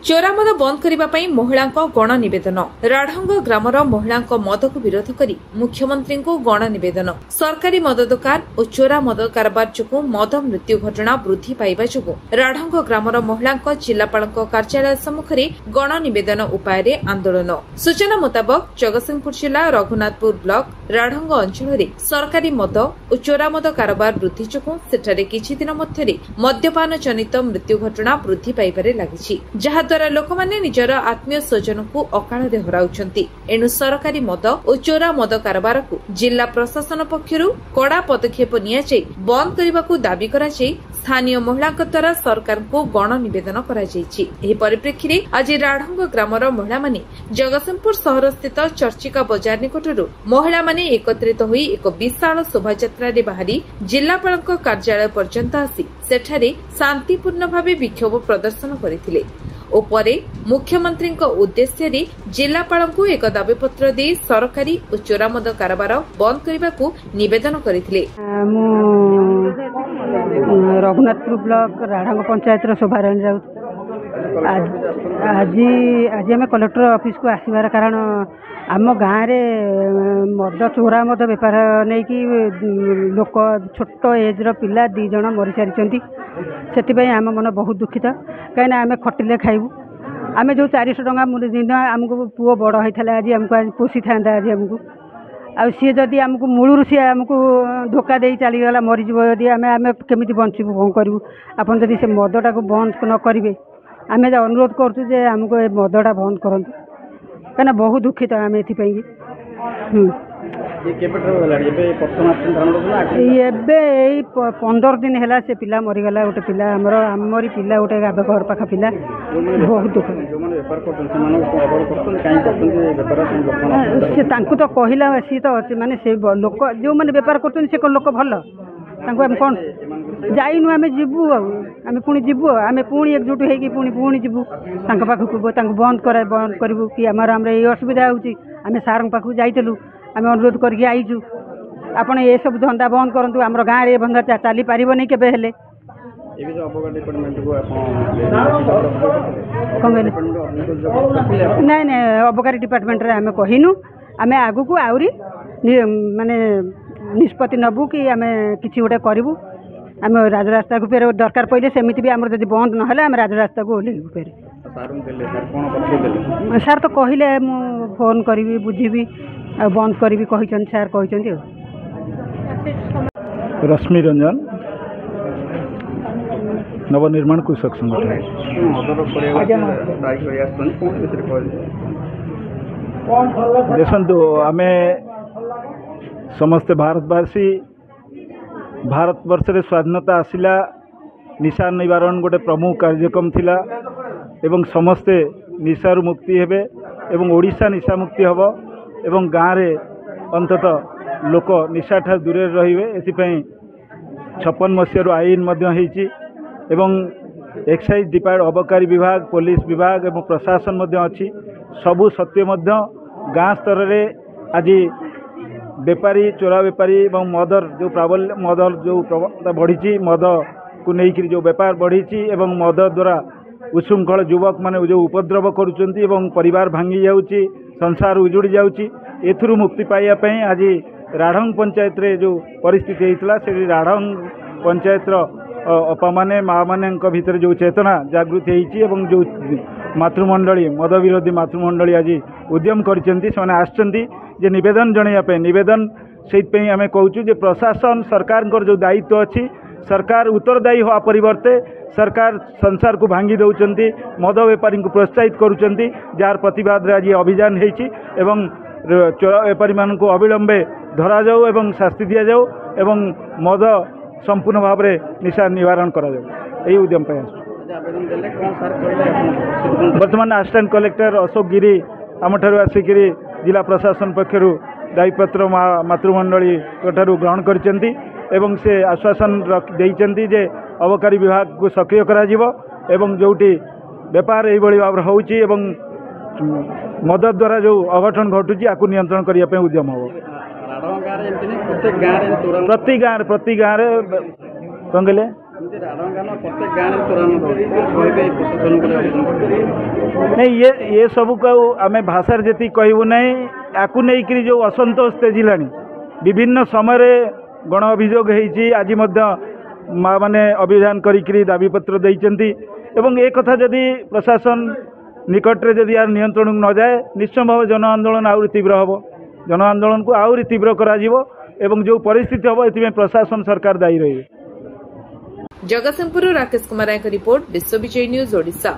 चोरा मद बंद करने महिला गण नवेदन राढ़ंग ग्रामर महिला मद को विरोध कर मुख्यमंत्री को गण नवेदन सरकारी मद दुकान और चोरा मद कारबार जो मद मृत्यु घटना वृद्धि पाइबा जो राढ़ंग ग्रामर महिला जिलापाल कार्यालय सम्मुख में गण नवेदन उपाय आंदोलन सूचना मुताबक जगतसिंहपुर जिला रघुनाथपुर ब्लॉक राढ़ंग अंचल सरकारी मद और चोरा मद कारबार वृद्धि जो सेठारे किछि दिन मध्यरे मद्यपान जनित मृत्यु घटना वृद्धि पाइबारे लागिछि जहाद्वारा लोकमाने निजर आत्मीय स्वजन को अकाଳରେ हराउछंती एणु सरकारी मद और चोरा मद कारबार को जिला प्रशासन पक्षरु कड़ा पदक्षेप नियाଯାଇ बंद करने दाबी कराଯାଇ स्थानीय महिला द्वारा सरकार को गण नवेदन कराଯାଇଛି। ଏହି ପରିପ୍ରେକ୍ଷୀରେ ଆଜି ରାଢ଼ଙ୍ଗ ଗ୍ରାମର ମହିଳାମାନେ ଜଗତସିଂହପୁର ସହର ସ୍ଥିତ ଚର୍ଚ୍ଚିକା ବଜାର ନିକଟରୁ ମହିଳାମାନେ ଏକତ୍ରିତ ହୋଇ ଏକ ବିଶାଳ ଶୋଭାଯାତ୍ରାରେ ବାହାରି ଜିଲ୍ଲାପାଳଙ୍କ କାର୍ଯ୍ୟାଳୟ ପର୍ଯ୍ୟନ୍ତ ଆସି ସେଠାରେ ଶାନ୍ତିପୂର୍ଣ୍ଣ ଭାବେ ବିକ୍ଷୋଭ ପ୍ରଦର୍ଶନ କରିଥିଲେ ଓ ପରେ ମୁଖ୍ୟମନ୍ତ୍ରୀଙ୍କ ଉଦ୍ଦେଶ୍ୟରେ ଜିଲ୍ଲାପାଳଙ୍କୁ ଏକ ଦାବିପତ୍ର ଦେଇ ସରକାରୀ ଓ ଚୋରା ମଦ କାରବାର ବନ୍ଦ କରିବାକୁ ନିବେଦନ କରିଥିଲେ। रघुनाथपुर ब्लॉक राढ़ंग पंचायत शोभारण जाऊ आज आम कलेक्टर ऑफिस को आसबार कारण आम गाँव में मद चोरा मद बेपार नहीं कि लोक छोट एज्र पिला दी जन मरी सारी से आम मन बहुत दुखित कहीं आम खटिले खाइबू आम जो 400 टଙ୍କା दिन आमको पुओ बड़ होता आज आमको आज पोषी था आज आमको आ सी जदि आमको मूलू सी आमको धोखा दे चलीगला मरीज जदि आम आम केमी बचू कौन करूँ आपन जदि से मदटा को बंद न करेंगे आम अनुरोध करूँ जे आमको मदटा बंद करूँ कहीं बहुत दुखित आम ए 15 दिन है से पिला मरीगला गोटे पिला आमरी पिला गोटे घर पाख पिला बहुत दुख से तो कहला सी तो माने से लोक जो मैंने बेपार कर लोक भल आम कौन जाइनु आम जीवु आम पुणी जीवु आम पुणी एकजुट होगी पुणी जीवु पाखक बंद करूँ कि आम ये असुविधा होमें सार पाखक जाइलु आम अनुरोध करके आईचु आपण ये सब धंदा बंद करूँ आम गाँव में धंदा चली पार नहीं के नहीं नहीं अबकारी डिपार्टमेंट आम कहनु आम आगु को आहरी माने निष्पत्ति नबू कि आम कि गोटे करूँ आम राजरास्ता को फेर दरकार पड़े सेमती भी आम जब बंद ना आम राजरास्ता को ओह्लू फेर सार तो कहले मु फोन करी बुझी बंद करी कही सार कहते रश्मि रंजन नवनिर्माण कृषक संगठन देखु आम समस्ते भारतवासी भारत वर्ष रे स्वाधीनता आसिला निशा निवारण गोटे प्रमुख कार्यक्रम थिला एवं समस्ते निशारू मुक्ति हेबे एवं ओडिशा निशा मुक्ति हबो एवं गाँव रे अंततः लोक निशा ठा दूरे रहिबे एथिपई 56 मसीह आईन मध्य होईची एवं एक्साइज डिपार्टमेंट अबकारी विभाग पुलिस विभाग एवं प्रशासन मध्य अछि सबु सत्य मध्य गाँ स्तर रे आज बेपारी चोरा बेपारी एवं मदर जो प्राबल्य मदर जो प्रवणता बढ़ी मद को लेकर जो बेपार बढ़ी एवं मद द्वारा उशृंखल युवक माने जो उपद्रव करुचंती एवं परिवार भांगी जाउची संसार उजुड़ी जाउची एथुरु मुक्ति पाइया पई आज राढ़ंग पंचायत रे जो परिस्थिति होइतला से राढ़ंग पंचायत रो अपा माने माँ माने भीतर जो चेतना जागृत होइची एवं जो मातृमंडली मद विरोधी मातृमंडली आज उद्यम करचंती से आसचंती जे निवेदन जणाइबा निवेदन से आम कहूँ जे प्रशासन सरकार जो दायित्व अच्छी सरकार उत्तरदायी हवा परिवर्ते सरकार संसार को भांगी दौरान मद बेपारी को प्रोत्साहित करुँच जार प्रतिवाद आज अभियान होती चोरा बेपारी मान को अविलंबे धरा जाऊ एवं शास्ति दि जाऊ एवं मद संपूर्ण भाव में निशा निवारण करा जाऊ यही उद्यम पे वर्तमान असिस्टेंट कलेक्टर अशोक गिरी आम ठार आसिक जिला प्रशासन पक्षर दायीपत्र मातृमंडली ठारू ग्रहण करचंती एवं से आश्वासन देइचंती जे अबकारी विभाग को सक्रिय करा जिवो एवं जोटी बेपार एई बळी भाव होउची एवं मद द्वारा जो अघटन घटुची आकु नियंत्रण करिया पे उद्यम हो प्रति गाँव कौन कहले नहीं ये सब को आम भाषा जी कहूँ ना या जो असंतोष तेजिला विभिन्न समय गण अभियोग आज माँ मैंने अभियान करी दाबीपत्र देती एक कथा जदि प्रशासन निकट में जदि यार नियंत्रण न जाए निश्चय भाव जन आंदोलन आहरी तीव्र हम जन आंदोलन को आहरी तीव्र करा जो परिस्थिति हम ए प्रशासन सरकार दायी रही। जगतसिंहपुर राकेश कुमार रिपोर्ट विश्व विजय न्यूज ओडिशा।